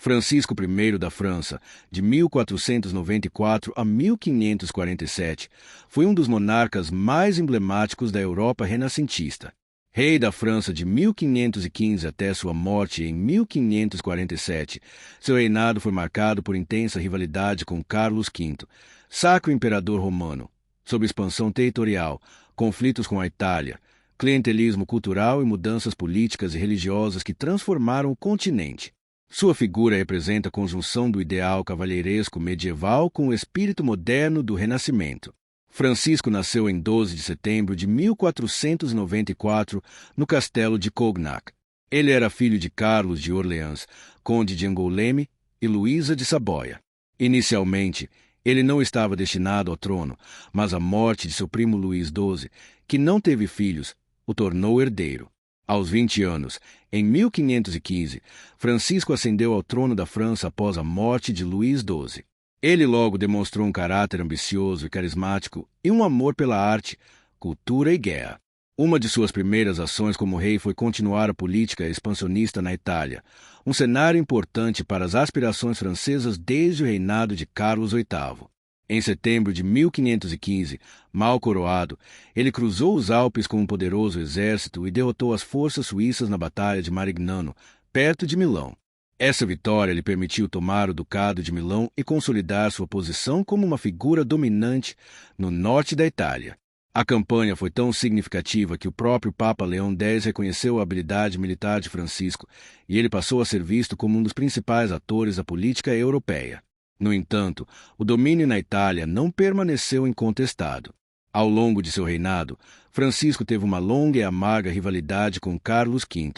Francisco I da França, de 1494 a 1547, foi um dos monarcas mais emblemáticos da Europa renascentista. Rei da França de 1515 até sua morte em 1547, seu reinado foi marcado por intensa rivalidade com Carlos V, Sacro Imperador Romano, sob expansão territorial, conflitos com a Itália, clientelismo cultural e mudanças políticas e religiosas que transformaram o continente. Sua figura representa a conjunção do ideal cavalheiresco medieval com o espírito moderno do Renascimento. Francisco nasceu em 12 de setembro de 1494 no castelo de Cognac. Ele era filho de Carlos de Orleans, conde de Angoulême, e Luísa de Saboia. Inicialmente, ele não estava destinado ao trono, mas a morte de seu primo Luís XII, que não teve filhos, o tornou herdeiro. Aos 20 anos, em 1515, Francisco ascendeu ao trono da França após a morte de Luís XII. Ele logo demonstrou um caráter ambicioso e carismático e um amor pela arte, cultura e guerra. Uma de suas primeiras ações como rei foi continuar a política expansionista na Itália, um cenário importante para as aspirações francesas desde o reinado de Carlos VIII. Em setembro de 1515, mal coroado, ele cruzou os Alpes com um poderoso exército e derrotou as forças suíças na Batalha de Marignano, perto de Milão. Essa vitória lhe permitiu tomar o Ducado de Milão e consolidar sua posição como uma figura dominante no norte da Itália. A campanha foi tão significativa que o próprio Papa Leão X reconheceu a habilidade militar de Francisco e ele passou a ser visto como um dos principais atores da política europeia. No entanto, o domínio na Itália não permaneceu incontestado. Ao longo de seu reinado, Francisco teve uma longa e amarga rivalidade com Carlos V,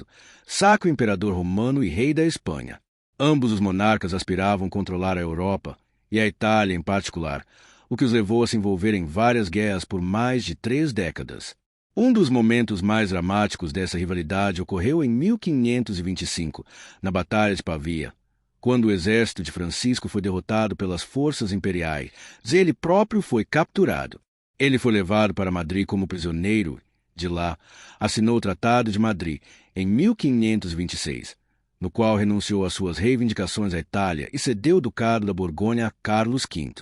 Sacro Imperador Romano e rei da Espanha. Ambos os monarcas aspiravam controlar a Europa, e a Itália em particular, o que os levou a se envolver em várias guerras por mais de 3 décadas. Um dos momentos mais dramáticos dessa rivalidade ocorreu em 1525, na Batalha de Pavia, quando o exército de Francisco foi derrotado pelas forças imperiais. Ele próprio foi capturado. Ele foi levado para Madrid como prisioneiro. De lá, assinou o Tratado de Madrid em 1526, no qual renunciou às suas reivindicações à Itália e cedeu o Ducado da Borgonha a Carlos V.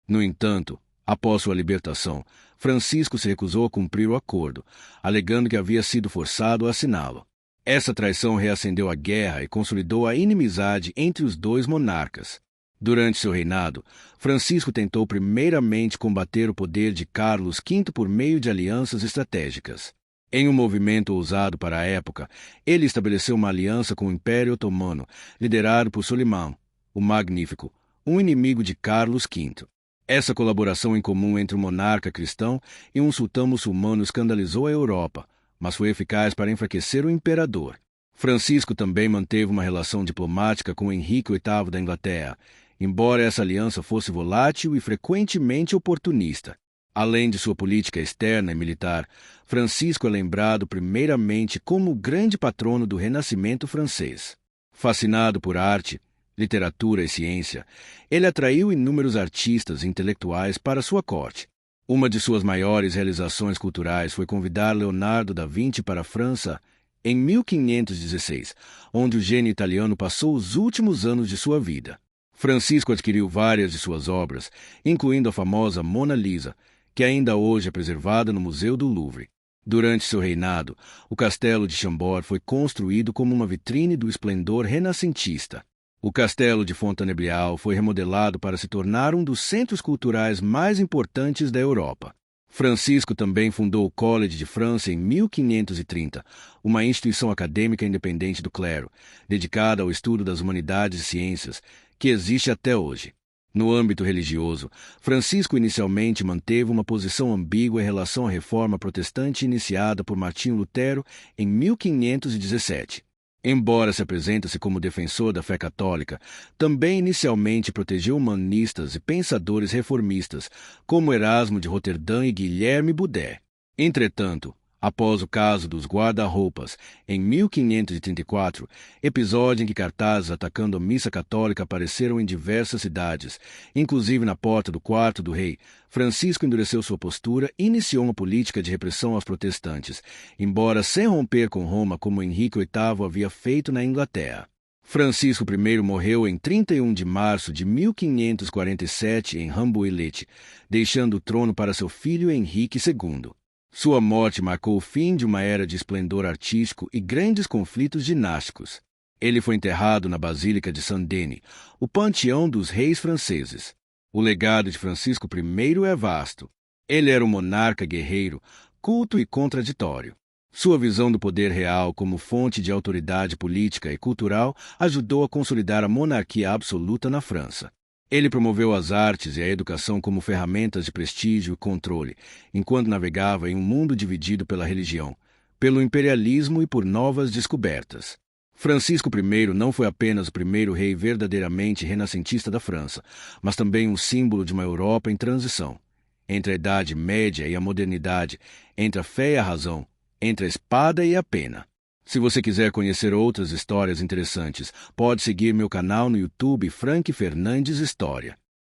No entanto, após sua libertação, Francisco se recusou a cumprir o acordo, alegando que havia sido forçado a assiná-lo. Essa traição reacendeu a guerra e consolidou a inimizade entre os dois monarcas. Durante seu reinado, Francisco tentou primeiramente combater o poder de Carlos V por meio de alianças estratégicas. Em um movimento ousado para a época, ele estabeleceu uma aliança com o Império Otomano, liderado por Solimão, o Magnífico, um inimigo de Carlos V. Essa colaboração em comum entre um monarca cristão e um sultão muçulmano escandalizou a Europa, mas foi eficaz para enfraquecer o imperador. Francisco também manteve uma relação diplomática com Henrique VIII da Inglaterra, embora essa aliança fosse volátil e frequentemente oportunista. Além de sua política externa e militar, Francisco é lembrado primeiramente como o grande patrono do Renascimento francês. Fascinado por arte, literatura e ciência, ele atraiu inúmeros artistas e intelectuais para sua corte. Uma de suas maiores realizações culturais foi convidar Leonardo da Vinci para a França em 1516, onde o gênio italiano passou os últimos anos de sua vida. Francisco adquiriu várias de suas obras, incluindo a famosa Mona Lisa, que ainda hoje é preservada no Museu do Louvre. Durante seu reinado, o castelo de Chambord foi construído como uma vitrine do esplendor renascentista. O castelo de Fontainebleau foi remodelado para se tornar um dos centros culturais mais importantes da Europa. Francisco também fundou o College de França em 1530, uma instituição acadêmica independente do clero, dedicada ao estudo das humanidades e ciências, que existe até hoje. No âmbito religioso, Francisco inicialmente manteve uma posição ambígua em relação à reforma protestante iniciada por Martinho Lutero em 1517. Embora se apresente-se como defensor da fé católica, também inicialmente protegeu humanistas e pensadores reformistas, como Erasmo de Roterdã e Guilherme Boudet. Entretanto, após o caso dos guarda-roupas, em 1534, episódio em que cartazes atacando a missa católica apareceram em diversas cidades, inclusive na porta do quarto do rei, Francisco endureceu sua postura e iniciou uma política de repressão aos protestantes, embora sem romper com Roma como Henrique VIII havia feito na Inglaterra. Francisco I morreu em 31 de março de 1547 em Rambouillet, deixando o trono para seu filho Henrique II. Sua morte marcou o fim de uma era de esplendor artístico e grandes conflitos dinásticos. Ele foi enterrado na Basílica de Saint-Denis, o panteão dos reis franceses. O legado de Francisco I é vasto. Ele era um monarca guerreiro, culto e contraditório. Sua visão do poder real como fonte de autoridade política e cultural ajudou a consolidar a monarquia absoluta na França. Ele promoveu as artes e a educação como ferramentas de prestígio e controle, enquanto navegava em um mundo dividido pela religião, pelo imperialismo e por novas descobertas. Francisco I não foi apenas o primeiro rei verdadeiramente renascentista da França, mas também um símbolo de uma Europa em transição. Entre a Idade Média e a modernidade, entre a fé e a razão, entre a espada e a pena. Se você quiser conhecer outras histórias interessantes, pode seguir meu canal no YouTube Frank Fernandes História.